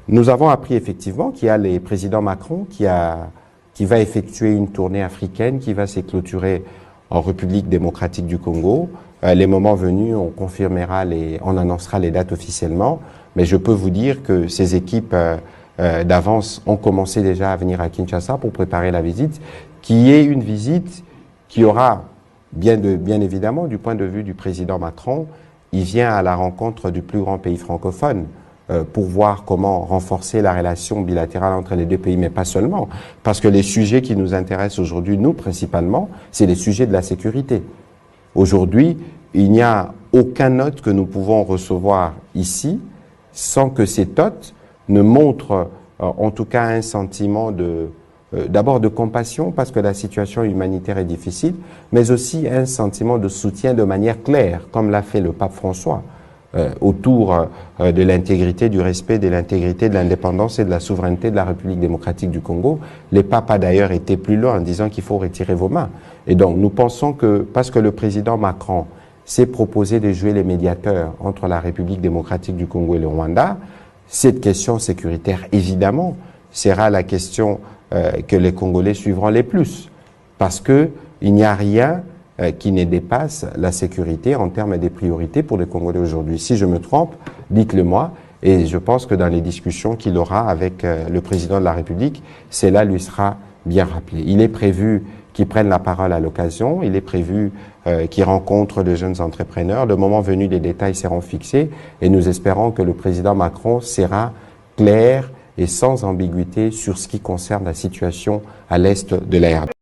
Nous avons appris effectivement qu'il y a le président Macron qui va effectuer une tournée africaine qui va se clôturer en République démocratique du Congo. Les moments venus, on confirmera on annoncera les dates officiellement. Mais je peux vous dire que ces équipes d'avance ont commencé déjà à venir à Kinshasa pour préparer la visite, qui est une visite qui aura, bien évidemment, du point de vue du président Macron, il vient à la rencontre du plus grand pays francophone pour voir comment renforcer la relation bilatérale entre les deux pays, mais pas seulement. Parce que les sujets qui nous intéressent aujourd'hui, nous principalement, c'est les sujets de la sécurité. Aujourd'hui, il n'y a aucun hôte que nous pouvons recevoir ici sans que cet hôte ne montre en tout cas un sentiment d'abord de compassion parce que la situation humanitaire est difficile, mais aussi un sentiment de soutien de manière claire, comme l'a fait le pape François, autour de l'intégrité, du respect de l'intégrité, de l'indépendance et de la souveraineté de la République démocratique du Congo. Le pape a d'ailleurs été plus loin en disant qu'il faut retirer vos mains. Et donc nous pensons que, parce que le président Macron s'est proposé de jouer les médiateurs entre la République démocratique du Congo et le Rwanda, cette question sécuritaire, évidemment, sera la question que les Congolais suivront les plus. Parce que il n'y a rien qui ne dépasse la sécurité en termes des priorités pour les Congolais aujourd'hui. Si je me trompe, dites-le moi. Et je pense que dans les discussions qu'il aura avec le président de la République, cela lui sera bien rappelé. Il est prévu qu'il prenne la parole à l'occasion. Il est prévu qu'il rencontre de jeunes entrepreneurs. Le moment venu, les détails seront fixés. Et nous espérons que le président Macron sera clair et sans ambiguïté sur ce qui concerne la situation à l'est de la RDC.